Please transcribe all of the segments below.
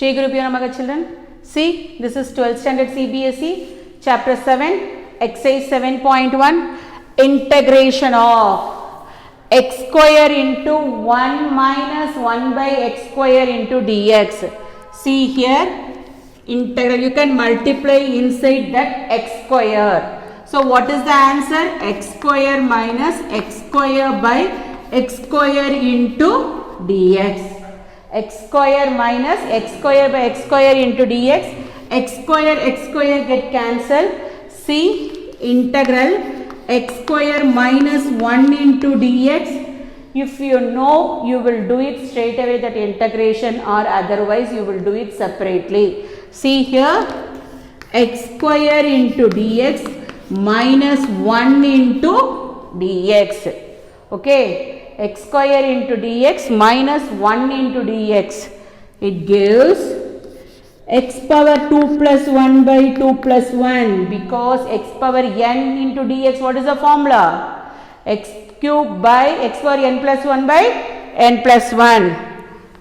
Shri Guru Pyo Namaha children. See, this is 12th standard CBSE, chapter 7, exercise 7.1, integration of x square into 1 minus 1 by x square into dx. See here, integral, you can multiply inside that x square. So what is the answer? X square minus x square by x square into dx. X square minus x square by x square into dx. X square get cancelled. See, integral x square minus 1 into dx. If you know, you will do it straight away, that integration, or otherwise you will do it separately. See here, x square into dx minus 1 into dx. Okay, x square into dx minus 1 into dx. It gives x power 2 plus 1 by 2 plus 1, because x power n into dx, what is the formula? X cube by x power n plus 1 by n plus 1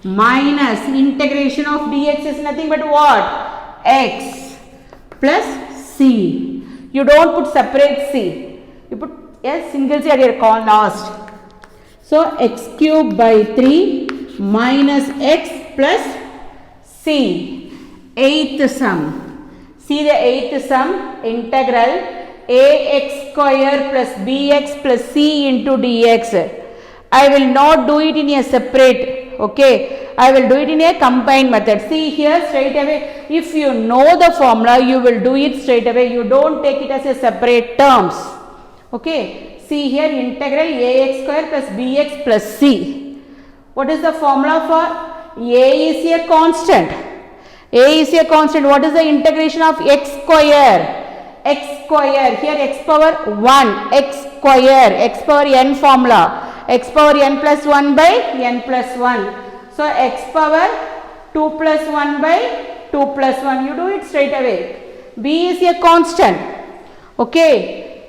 minus integration of dx is nothing but what? X plus c. You don't put separate c, you put a single c at your last. So x cube by 3 minus x plus c. Eighth sum. See the eighth sum, integral ax square plus bx plus c into dx. I will not do it in a separate, okay, I will do it in a combined method. See here, straight away, if you know the formula, you will do it straight away. You don't take it as a separate terms. Okay, see here, integral ax square plus bx plus c. What is the formula for? A is a constant. A is a constant. What is the integration of x square? X square, here x power 1, x square, x power n formula, x power n plus 1 by n plus 1. So x power 2 plus 1 by 2 plus 1, you do it straight away. B is a constant. Okay,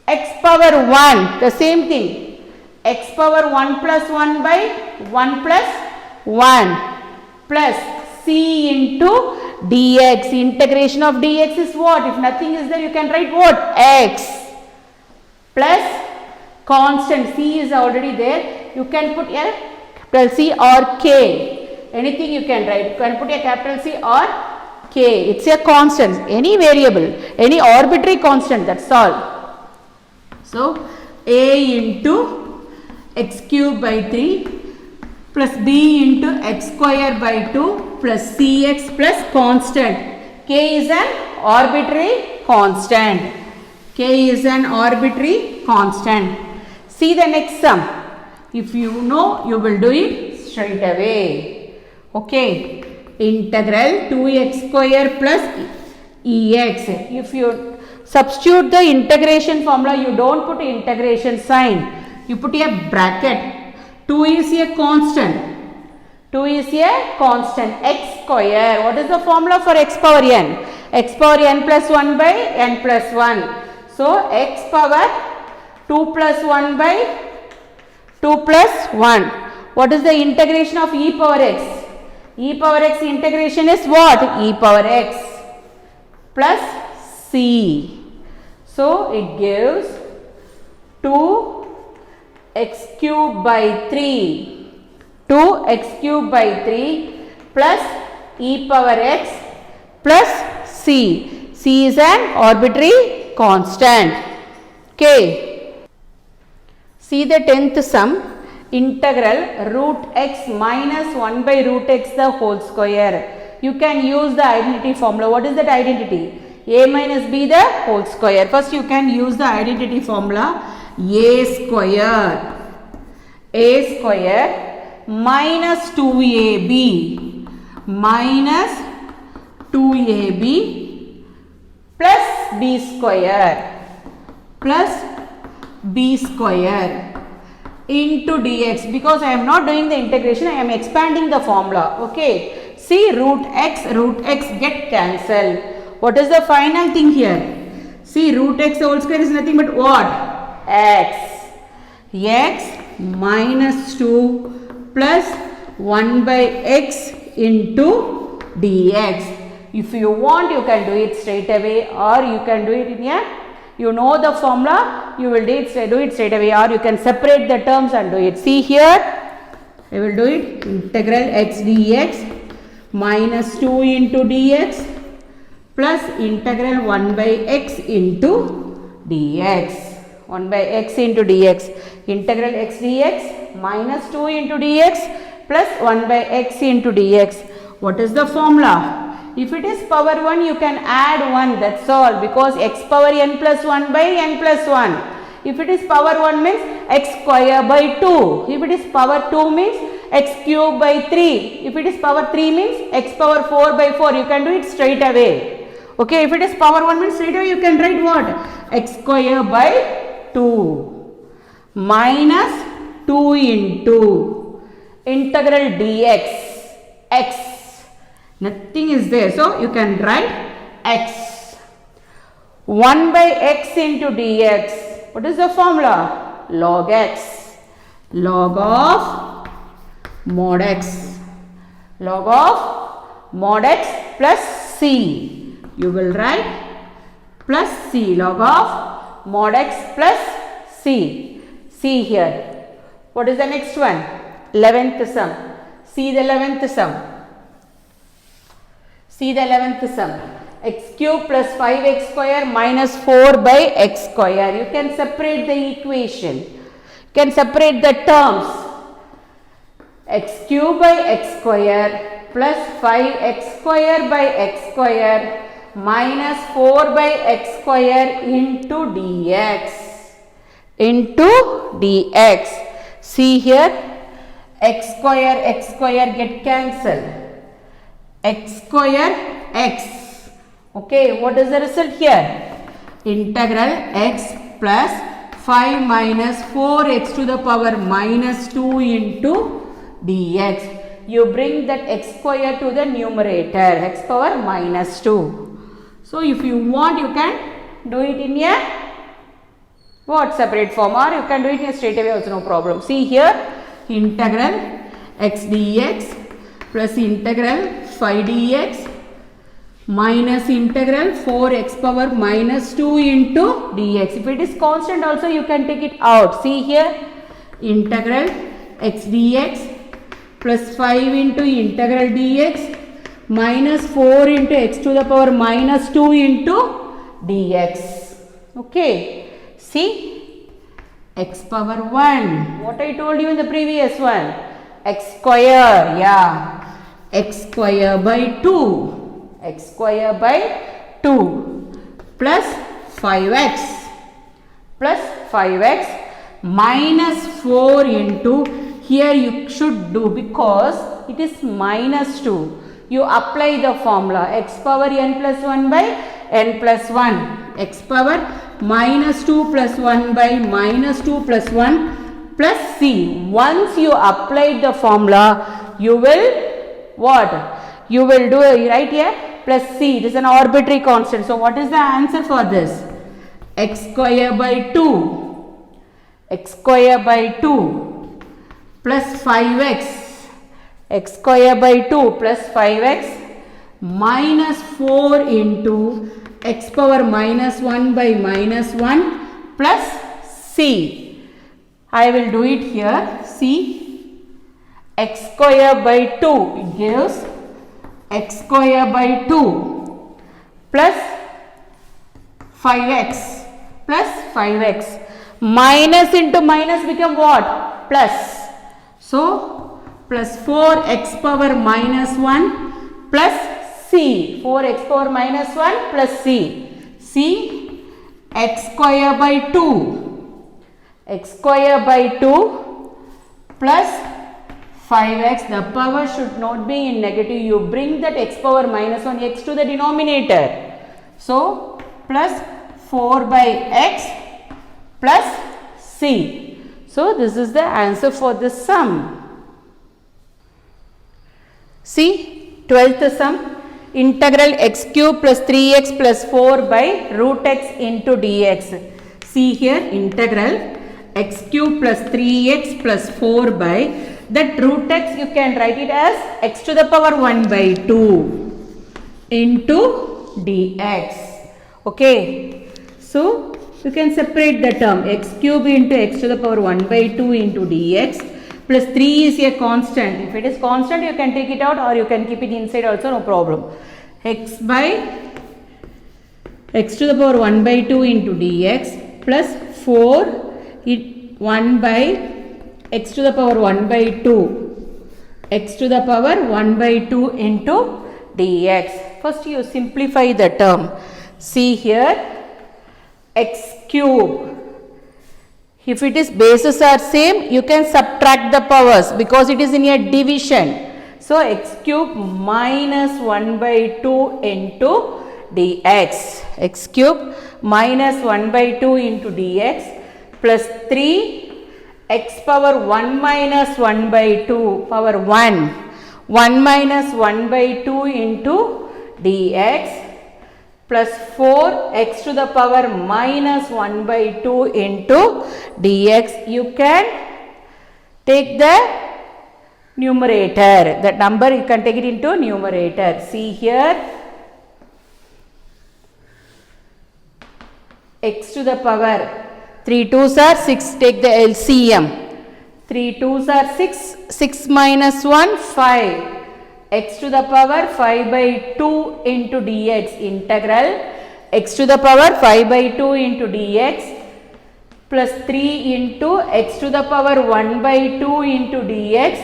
x power 1, the same thing, x power 1 plus 1 by 1 plus 1 plus c into dx. Integration of dx is what? If nothing is there, you can write what? X plus constant c is already there. You can put a capital C or k. Anything you can write. You can put a capital C or k. It's a constant. Any variable, any arbitrary constant. That's all. So a into x cube by 3 plus b into x square by 2 plus cx plus constant. K is an arbitrary constant. K is an arbitrary constant. See the next sum. If you know, you will do it straight away. Okay. Integral 2x square plus ex. If you substitute the integration formula, you don't put integration sign. You put a bracket. 2 is a constant. 2 is a constant. X square. What is the formula for x power n? X power n plus 1 by n plus 1. So x power 2 plus 1 by 2 plus 1. What is the integration of e power x? E power x integration is what? E power x plus c. So it gives 2x cube by 3. 2x cube by 3 plus e power x plus c. C is an arbitrary constant. Okay. See the 10th sum, integral root x minus 1 by root x the whole square. You can use the identity formula. What is that identity? A minus b the whole square. First you can use the identity formula. A square minus 2ab minus 2ab plus b square into dx. Because I am not doing the integration, I am expanding the formula. Okay. See, root x get cancelled. What is the final thing here? See, root x whole square is nothing but what? X. X minus 2 plus 1 by x into dx. If you want, you can do it straight away, or you can do it in a, you know the formula, you will do it straight away, or you can separate the terms and do it. See here, I will do it. Integral x dx minus 2 into dx plus integral 1 by x into dx. 1 by x into dx. Integral x dx minus 2 into dx plus 1 by x into dx. What is the formula? If it is power 1, you can add 1, that's all, because x power n plus 1 by n plus 1. If it is power 1 means x square by 2. If it is power 2 means x cube by 3. If it is power 3 means x power 4 by 4. You can do it straight away. Okay, if it is power 1 means straight away you can write what? X square by 2 minus 2 into integral dx, x. Nothing is there, so you can write x. 1 by x into dx. What is the formula? Log x. Log of mod x. Log of mod x plus c. You will write plus c. Log of mod x plus c. See here. What is the next one? 11th sum. See the 11th sum. See the 11th sum. X cube plus 5x square minus 4 by x square. You can separate the equation. You can separate the terms. X cube by x square plus 5x square by x square minus 4 by x square into dx. Into dx. See here, x square get cancelled. X square x. Okay, what is the result here? Integral x plus 5 minus 4x to the power minus 2 into dx. You bring that x square to the numerator, x power minus 2. So, if you want, you can do it in a what? Separate form, or you can do it in a straight away also, no problem. See here, integral x dx plus integral 5 dx minus integral 4x power minus 2 into dx. If it is constant also, you can take it out. See here, integral x dx plus 5 into integral dx minus 4 into x to the power minus 2 into dx. Okay, see, x power 1, what I told you in the previous one, x square, yeah, x square by 2, x square by 2 plus 5x minus 4 into, here you should do because it is minus 2. You apply the formula x power n plus 1 by n plus 1, x power minus 2 plus 1 by minus 2 plus 1 plus c. Once you apply the formula, you will what? You will do right here plus c. It is an arbitrary constant. So, what is the answer for this? X square by 2. X square by 2 plus 5x. X square by 2 plus 5x minus 4 into x power minus 1 by minus 1 plus c. I will do it here. See, x square by 2, it gives x square by 2 plus 5x minus into minus become what? Plus. So, plus 4x power minus 1 plus c. 4x power minus 1 plus c. C, x square by 2. X square by 2 plus 5x. The power should not be in negative. You bring that x power minus 1 x to the denominator. So, plus 4 by x plus c. So, this is the answer for this sum. See, 12th sum, integral x cube plus 3x plus 4 by root x into dx. See here, integral x cube plus 3x plus 4 by, that root x you can write it as x to the power 1 by 2. into dx. Okay, so you can separate the term x cube into x to the power 1 by 2 into dx plus 3 is a constant. If it is constant, you can take it out or you can keep it inside also, no problem. X by x to the power 1 by 2 into dx plus 4 1 by x to the power 1 by 2 x to the power 1 by 2 into dx. First you simplify the term. See here, x cube. If it is bases are same, you can subtract the powers because it is in a division. So x cube minus 1 by 2 into dx. X cube minus 1 by 2 into dx plus 3 x power 1 minus 1 by 2 power 1. 1 minus 1 by 2 into dx plus 4 x to the power minus 1 by 2 into dx. You can take the numerator. That number you can take it into numerator. See here, x to the power 3 2s are 6. Take the LCM. 3 2s are 6. 6 minus 1 5. X to the power 5 by 2 into dx integral x to the power 5 by 2 into dx plus 3 into x to the power 1 by 2 into dx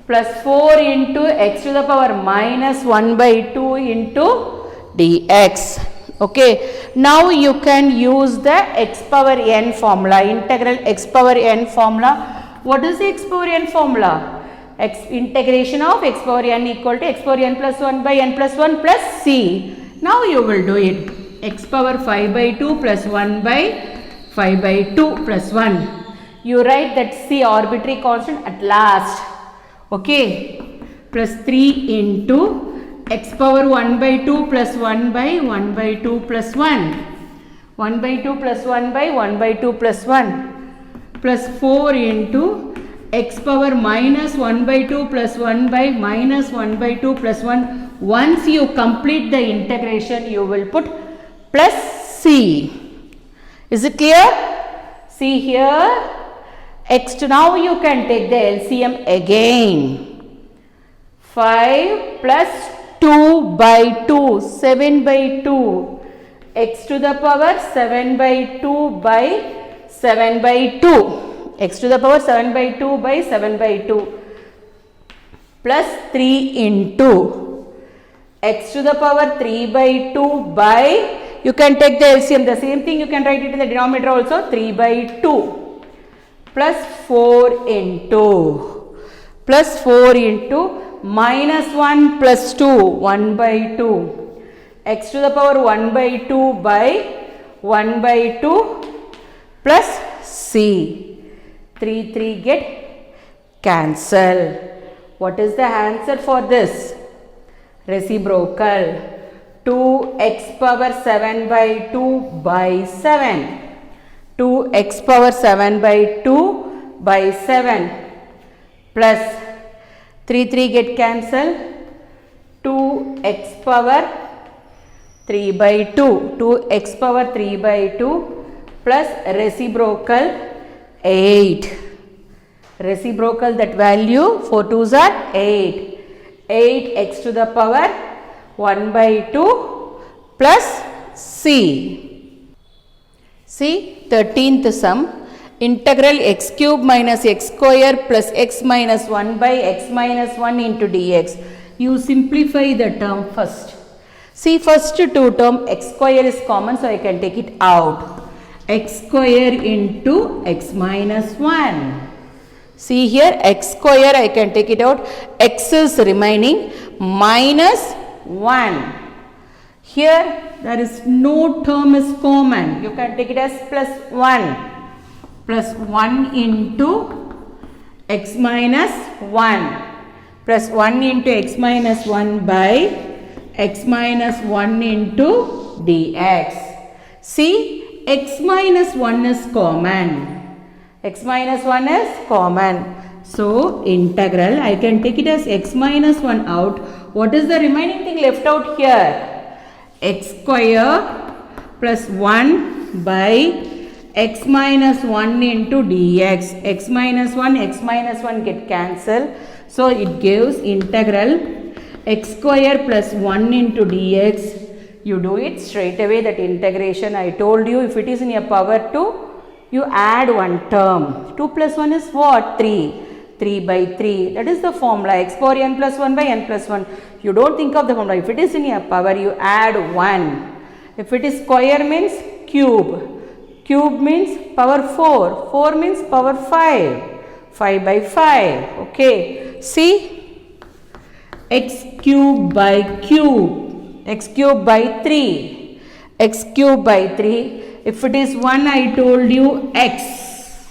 plus 4 into x to the power minus 1 by 2 into dx. Okay, now you can use the x power n formula, integral x power n formula. What is the x power n formula? Integration of x power n equal to x power n plus 1 by n plus 1 plus c. Now you will do it. X power 5 by 2 plus 1 by 5 by 2 plus 1. You write that c arbitrary constant at last. Okay. Plus 3 into x power 1 by 2 plus 1 by 1 by 2 plus 1. 1 by 2 plus 1 by 1 by 2 plus 1 plus 4 into x power minus 1 by 2 plus 1 by minus 1 by 2 plus 1. Once you complete the integration, you will put plus c. Is it clear? See here, x to now you can take the LCM again. 5 plus 2 by 2, 7 by 2, x to the power 7 by 2 by 7 by 2. X to the power 7 by 2 by 7 by 2 plus 3 into x to the power 3 by 2 by, you can take the LCM, the same thing you can write it in the denominator also, 3 by 2 plus 4 into minus 1 plus 2, 1 by 2, x to the power 1 by 2 by 1 by 2 plus c. 3 get cancel. What is the answer for this? Reciprocal. 2x power 7 by 2 by 7. 2x power 7 by 2 by 7 plus 3 get cancel. 2x power 3 by 2. 2x power 3 by 2 plus reciprocal 8. Reciprocal, that value 4 2s are 8. 8x to the power 1 by 2 plus c. See 13th sum. Integral x cube minus x square plus x minus 1 by x minus 1 into dx. You simplify the term first. See, first two term x square is common, so I can take it out. X square into x minus 1. See here, x square I can take it out. X is remaining minus 1. Here there is no term is common. You can take it as plus 1. Plus 1 into x minus 1. Plus 1 into x minus 1 by x minus 1 into dx. See, x minus 1 is common. X minus 1 is common. So, integral, I can take it as x minus 1 out. What is the remaining thing left out here? X square plus 1 by x minus 1 into dx. X minus 1 get cancelled. So it gives integral x square plus 1 into dx. You do it straight away, that integration. I told you, if it is in a power 2, you add one term. 2 plus 1 is what? 3. 3 by 3. That is the formula. X power n plus 1 by n plus 1. You don't think of the formula. If it is in a power, you add 1. If it is square means cube. Cube means power 4. 4 means power 5. 5 by 5. Okay. See? X cube by cube. X cube by 3. X cube by 3. If it is 1, I told you x.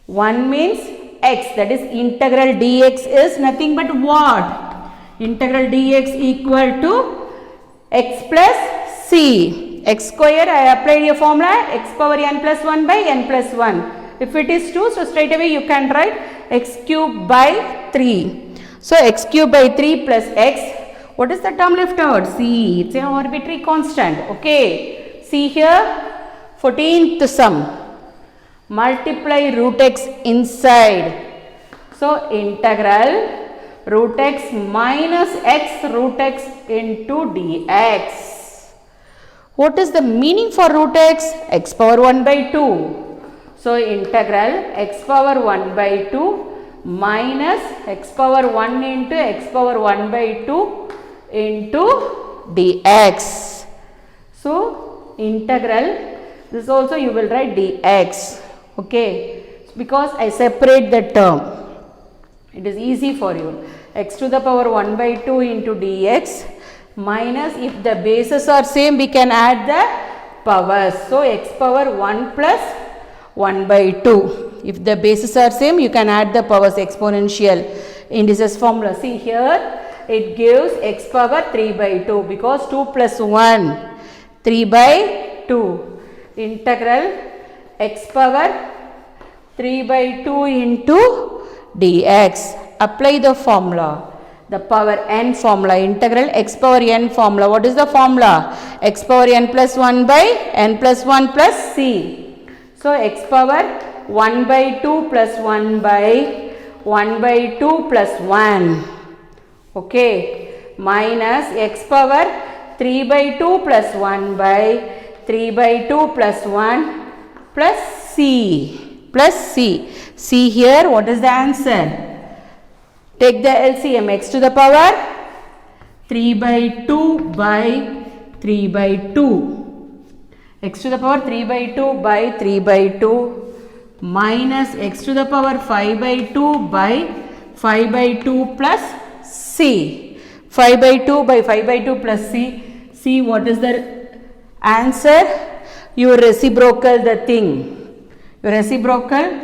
1 means x. That is integral dx is nothing but what? Integral dx equal to x plus c. X square, I applied a formula, x power n plus 1 by n plus 1. If it is 2, so straight away you can write x cube by 3. So x cube by 3 plus x. What is the term left out? C. It's an arbitrary constant. Okay. See here. 14th sum. Multiply root x inside. So integral root x minus x root x into dx. What is the meaning for root x? X power 1 by 2. So integral x power 1 by 2 minus x power 1 into x power 1 by 2 into dx. So integral, this also you will write dx. Okay, because I separate the term, it is easy for you. X to the power 1 by 2 into dx minus, if the bases are same, we can add the powers. So x power 1 plus 1 by 2. If the bases are same, you can add the powers, exponential indices formula. See here, it gives x power 3 by 2 because 2 plus 1, 3 by 2. Integral x power 3 by 2 into dx. Apply the formula, the power n formula, integral x power n formula. What is the formula? X power n plus 1 by n plus 1 plus c. So x power 1 by 2 plus 1 by 1 by 2 plus 1. Okay, minus x power 3 by 2 plus 1 by 3 by 2 plus 1 plus c. Plus c. See here, what is the answer? Take the LCM, x to the power 3 by 2 by 3 by 2. X to the power 3 by 2 by 3 by 2 minus x to the power 5 by 2 by 5 by 2 plus c. 5 by 2 by 5 by 2 plus c. See what is the answer? You reciprocal the thing. You reciprocal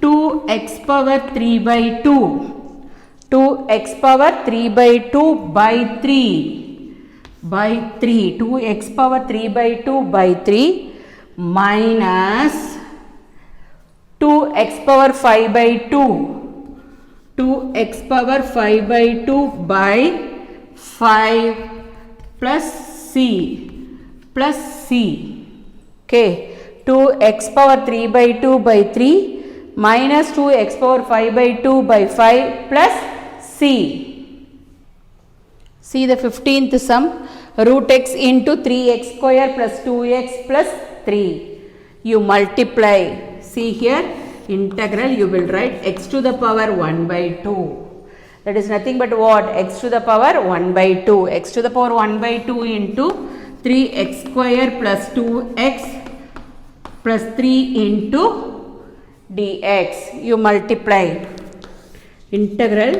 2x power 3 by 2. 2x power 3 by 2 by 3 by 3. 2x power 3 by 2 by 3 minus 2x power 5 by 2. 2x power 5 by 2 by 5 plus c. Plus c. Okay. 2x power 3 by 2 by 3 minus 2x power 5 by 2 by 5 plus c. See the 15th sum, root x into 3x square plus 2x plus 3. You multiply. See here, integral you will write x to the power 1 by 2. That is nothing but what? X to the power 1 by 2. X to the power 1 by 2 into 3x square plus 2x plus 3 into dx. You multiply. Integral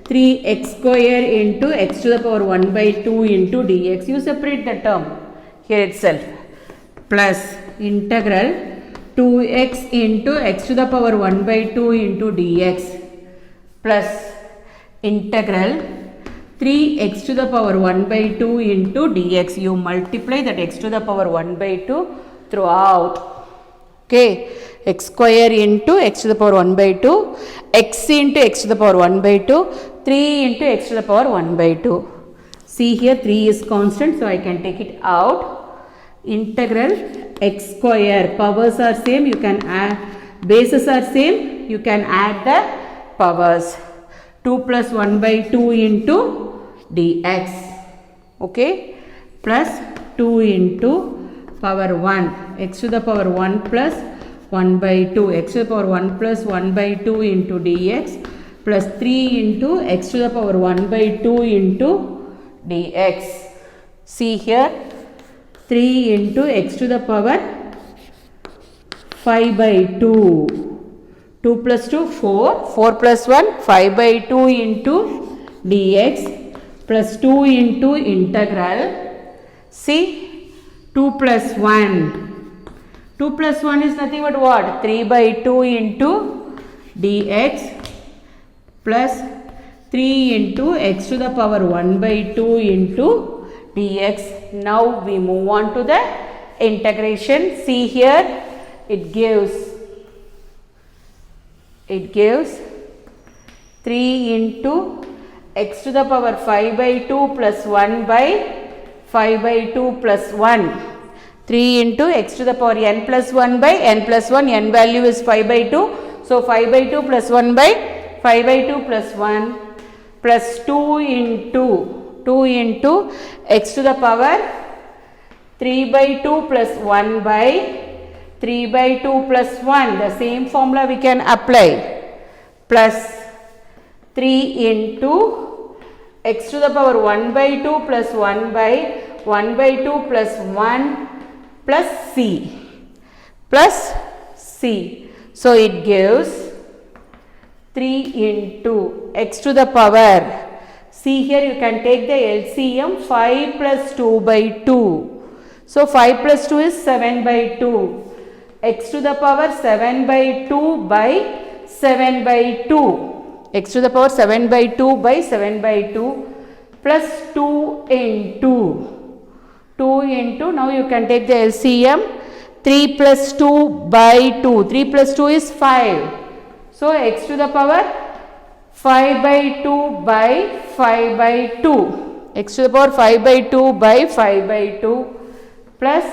3x square into x to the power 1 by 2 into dx. You separate the term here itself. Plus integral 2x into x to the power 1 by 2 into dx. Plus integral 3x to the power 1 by 2 into dx. You multiply that x to the power 1 by 2 throughout. Okay. X square into x to the power 1 by 2, x into x to the power 1 by 2, 3 into x to the power 1 by 2. See here 3 is constant, so I can take it out. Integral x square, powers are same, you can add, bases are same, you can add the powers. 2 plus 1 by 2 into dx, okay, plus 2 into power 1, x to the power 1 plus 1 by 2, x to the power 1 plus 1 by 2 into dx, plus 3 into x to the power 1 by 2 into dx. See here 3 into x to the power 5 by 2, 2 plus 2 4, 4 plus 1 5 by 2 into dx, plus 2 into integral. See 2 plus 1, 2 plus 1 is nothing but what, 3 by 2 into dx, plus 3 into x to the power 1 by 2 into dx. Now we move on to the integration. See here it gives 3 into x to the power 5 by 2 plus 1 by 5 by 2 plus 1. 3 into x to the power n plus 1 by n plus 1, n value is 5 by 2. So 5 by 2 plus 1 by 5 by 2 plus 1 plus 2 into x to the power 3 by 2 plus 1 by 3 by 2 plus 1. The same formula we can apply, plus 3 into x to the power 1 by 2 plus 1 by 1 by 2 plus 1 plus c. So it gives 3 into x to the power, see here you can take the LCM, 5 plus 2 by 2. So 5 plus 2 is 7 by 2. X to the power 7 by 2 by 7 by 2. X to the power 7 by 2 by 7 by 2 plus 2 into, now you can take the LCM, 3 plus 2 by 2. 3 plus 2 is 5. So x to the power 5 by 2 by 5 by 2. X to the power 5 by 2 by 5 by 2 plus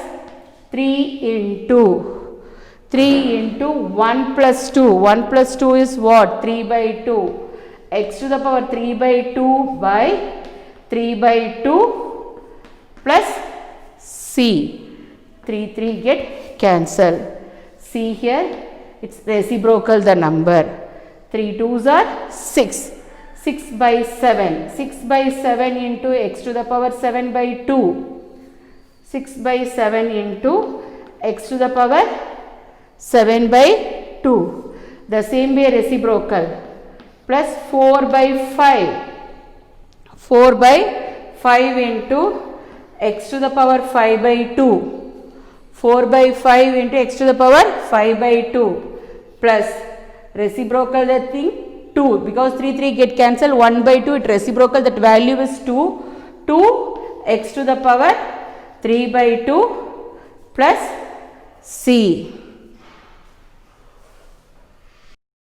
3 into 1 plus 2. 1 plus 2 is what? 3 by 2. X to the power 3 by 2 by 3 by 2 plus c. 3 get cancelled. See here, it's reciprocal the number. 3 2s are 6. 6 by 7. 6 by 7 into x to the power 7 by 2. 6 by 7 into x to the power 7 by 2. The same way reciprocal, plus 4 by 5. 4 by 5 into x to the power 5 by 2. 4 by 5 into x to the power 5 by 2 plus reciprocal the thing 2, because 3 get cancelled, 1 by 2 it reciprocal, that value is 2. 2 x to the power 3 by 2 plus c.